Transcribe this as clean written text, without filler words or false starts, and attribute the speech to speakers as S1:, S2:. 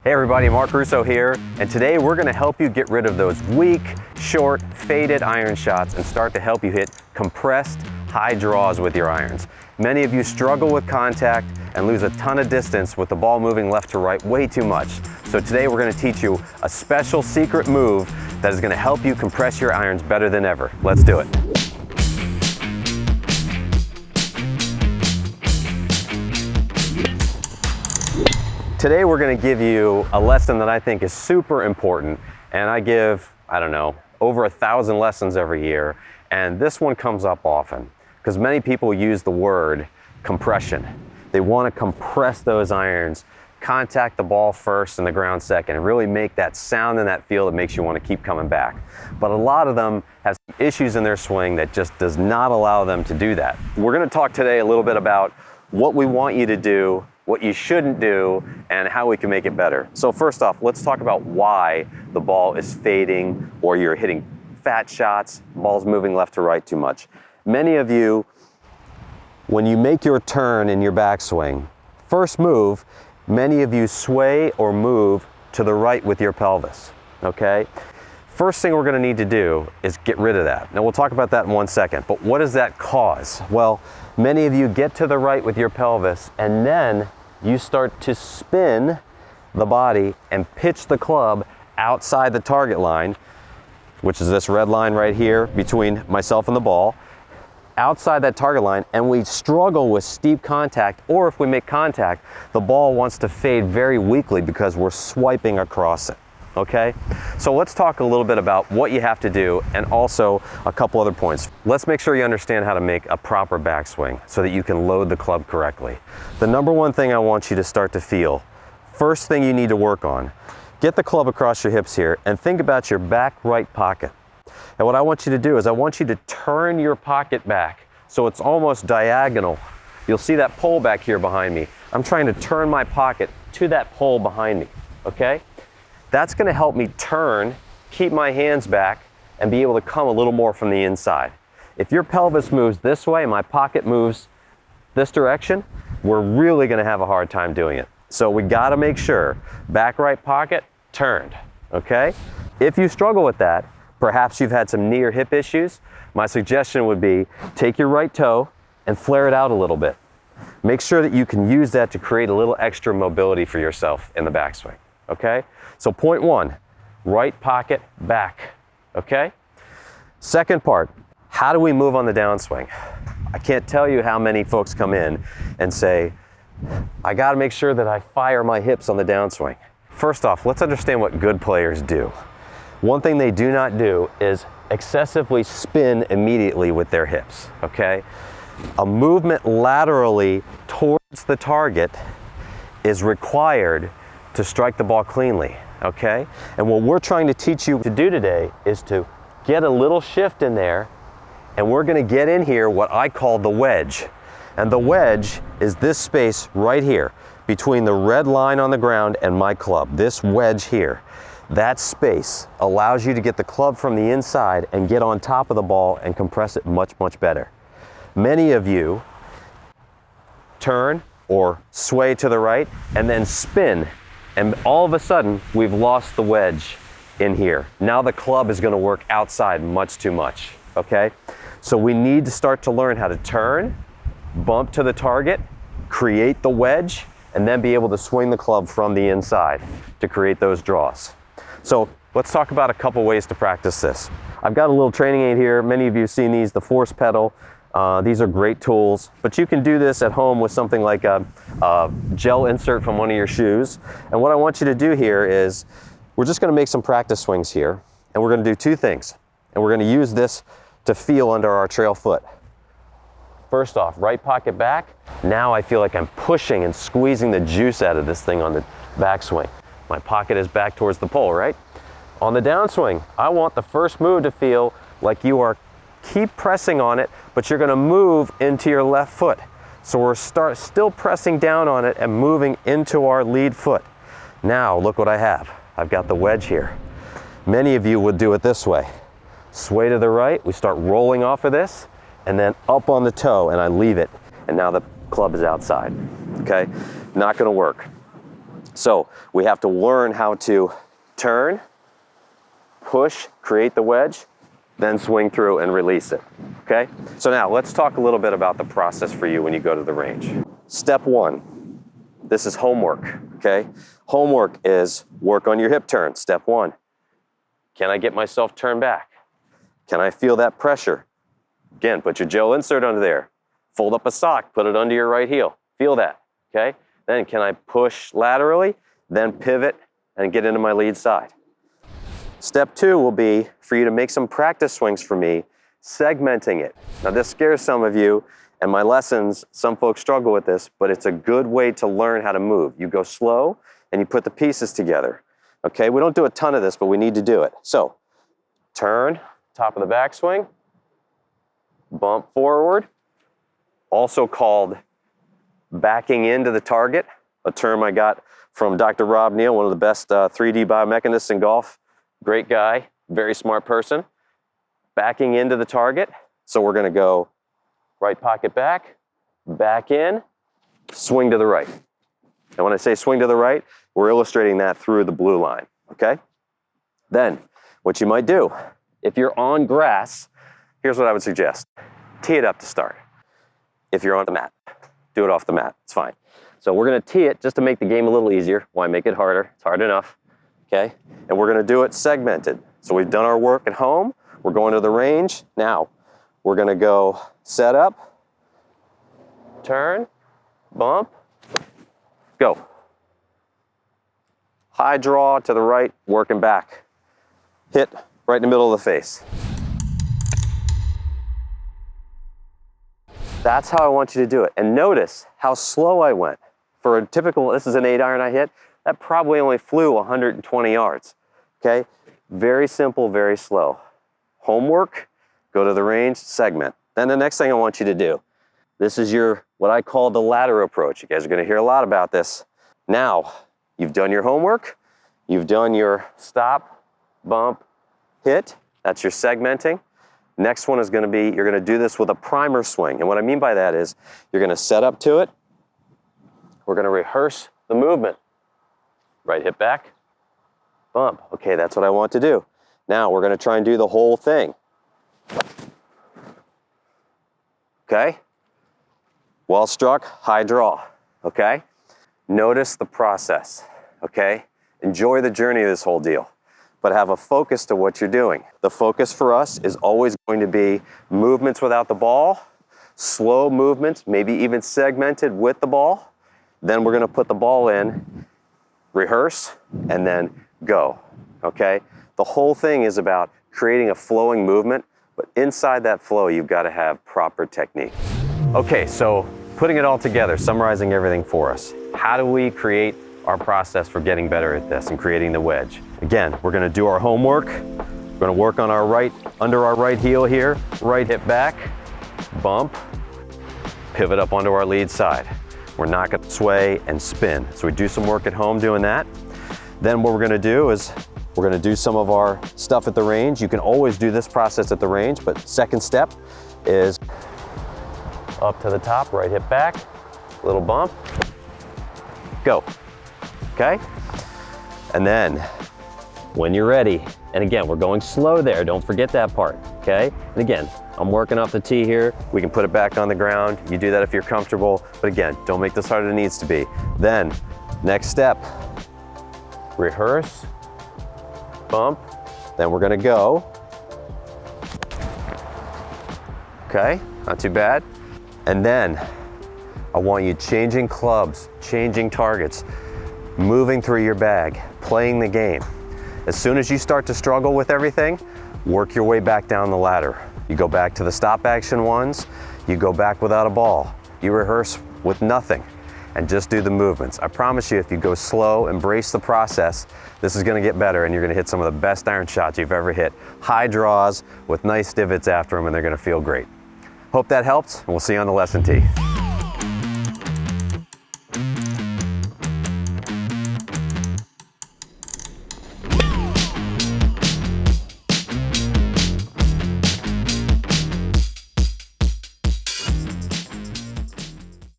S1: Hey everybody, Mark Russo here, and today we're going to help you get rid of those weak, short, faded iron shots and start to help you hit compressed, high draws with your irons. Many of you struggle with contact and lose a ton of distance with the ball moving left to right way too much. So today we're going to teach you a special secret move that is going to help you compress your irons better than ever. Let's do it. Today we're going to give you a lesson that I think is super important, and I give, over 1,000 lessons every year, and this one comes up often because many people use the word compression. They want to compress those irons, contact the ball first and the ground second, and really make that sound and that feel that makes you want to keep coming back. But a lot of them have issues in their swing that just does not allow them to do that. We're going to talk today a little bit about what we want you to do, what you shouldn't do, and how we can make it better. So first off, let's talk about why the ball is fading or you're hitting fat shots, ball's moving left to right too much. Many of you, when you make your turn in your backswing, first move, many of you sway or move to the right with your pelvis, okay? First thing we're gonna need to do is get rid of that. Now we'll talk about that in 1 second, but what does that cause? Well, many of you get to the right with your pelvis and then you start to spin the body and pitch the club outside the target line, which is this red line right here between myself and the ball, outside that target line, and we struggle with steep contact, or if we make contact, the ball wants to fade very weakly because we're swiping across it. Okay, so let's talk a little bit about what you have to do and also a couple other points. Let's make sure you understand how to make a proper backswing so that you can load the club correctly. The number one thing I want you to start to feel, first thing you need to work on, get the club across your hips here and think about your back right pocket. And what I want you to do is I want you to turn your pocket back so it's almost diagonal. You'll see that pole back here behind me. I'm trying to turn my pocket to that pole behind me, okay? That's going to help me turn, keep my hands back, and be able to come a little more from the inside. If your pelvis moves this way and my pocket moves this direction, we're really going to have a hard time doing it. So we got to make sure, back right pocket, turned, okay? If you struggle with that, perhaps you've had some knee or hip issues, my suggestion would be take your right toe and flare it out a little bit. Make sure that you can use that to create a little extra mobility for yourself in the backswing, okay? So point one, right pocket back, okay? Second part, how do we move on the downswing? I can't tell you how many folks come in and say, I gotta make sure that I fire my hips on the downswing. First off, let's understand what good players do. One thing they do not do is excessively spin immediately with their hips, okay? A movement laterally towards the target is required to strike the ball cleanly, okay? And what we're trying to teach you to do today is to get a little shift in there, and we're gonna get in here what I call the wedge. And the wedge is this space right here between the red line on the ground and my club, this wedge here. That space allows you to get the club from the inside and get on top of the ball and compress it much, much better. Many of you turn or sway to the right and then spin, and all of a sudden we've lost the wedge in here. Now the club is going to work outside much too much, okay? So we need to start to learn how to turn, bump to the target, create the wedge, and then be able to swing the club from the inside to create those draws. So let's talk about a couple ways to practice this. I've got a little training aid here. Many of you have seen these, the force pedal. These are great tools, but you can do this at home with something like a gel insert from one of your shoes. And what I want you to do here is we're just going to make some practice swings here, and we're going to do two things. And we're going to use this to feel under our trail foot. First off, right pocket back. Now I feel like I'm pushing and squeezing the juice out of this thing on the backswing. My pocket is back towards the pole, right? On the downswing, I want the first move to feel like you are keep pressing on it, but you're gonna move into your left foot. So we're still pressing down on it and moving into our lead foot. Now, look what I have. I've got the wedge here. Many of you would do it this way. Sway to the right, we start rolling off of this, and then up on the toe, and I leave it. And now the club is outside, okay? Not gonna work. So we have to learn how to turn, push, create the wedge, then swing through and release it, okay? So now let's talk a little bit about the process for you when you go to the range. Step one, this is homework, okay? Homework is work on your hip turn, step one. Can I get myself turned back? Can I feel that pressure? Again, put your gel insert under there. Fold up a sock, put it under your right heel. Feel that, okay? Then can I push laterally, then pivot and get into my lead side? Step two will be for you to make some practice swings for me, segmenting it. Now this scares some of you, and my lessons, some folks struggle with this, but it's a good way to learn how to move. You go slow and you put the pieces together. Okay, we don't do a ton of this, but we need to do it. So, turn, top of the backswing, bump forward, also called backing into the target, a term I got from Dr. Rob Neal, one of the best 3D biomechanists in golf. Great guy, very smart person. Backing into the target. So we're gonna go right pocket back, back in, swing to the right. And when I say swing to the right, we're illustrating that through the blue line, okay? Then, what you might do, if you're on grass, here's what I would suggest. Tee it up to start. If you're on the mat, do it off the mat, it's fine. So we're gonna tee it just to make the game a little easier. Why make it harder? It's hard enough, okay? And we're gonna do it segmented. So we've done our work at home, we're going to the range. Now, we're gonna go set up, turn, bump, go. High draw to the right, working back. Hit right in the middle of the face. That's how I want you to do it. And notice how slow I went. For a typical, this is an 8-iron I hit, that probably only flew 120 yards, okay? Very simple, very slow. Homework, go to the range, segment. Then the next thing I want you to do, this is your, what I call the ladder approach. You guys are gonna hear a lot about this. Now, you've done your homework, you've done your stop, bump, hit, that's your segmenting. Next one is gonna be, you're gonna do this with a primer swing. And what I mean by that is, you're gonna set up to it, we're gonna rehearse the movement. Right hip back, bump. Okay, that's what I want to do. Now we're gonna try and do the whole thing. Okay? Well struck, high draw, okay? Notice the process, okay? Enjoy the journey of this whole deal, but have a focus to what you're doing. The focus for us is always going to be movements without the ball, slow movements, maybe even segmented with the ball. Then we're gonna put the ball in, rehearse, and then go, okay? The whole thing is about creating a flowing movement, but inside that flow, you've gotta have proper technique. Okay, so putting it all together, summarizing everything for us. How do we create our process for getting better at this and creating the wedge? Again, we're gonna do our homework. We're gonna work on our right, under our right heel here, right hip back, bump, pivot up onto our lead side. We're not gonna sway and spin. So we do some work at home doing that. Then what we're gonna do is we're gonna do some of our stuff at the range. You can always do this process at the range, but second step is up to the top, right hip back, little bump, go, okay? And then when you're ready, and again, we're going slow there, don't forget that part, okay? And again, I'm working off the tee here. We can put it back on the ground. You do that if you're comfortable, but again, don't make this harder than it needs to be. Then, next step, rehearse, bump, then we're gonna go. Okay, not too bad. And then, I want you changing clubs, changing targets, moving through your bag, playing the game. As soon as you start to struggle with everything, work your way back down the ladder. You go back to the stop action ones, you go back without a ball. You rehearse with nothing and just do the movements. I promise you, if you go slow, embrace the process, this is gonna get better and you're gonna hit some of the best iron shots you've ever hit. High draws with nice divots after them and they're gonna feel great. Hope that helps and we'll see you on the lesson tee.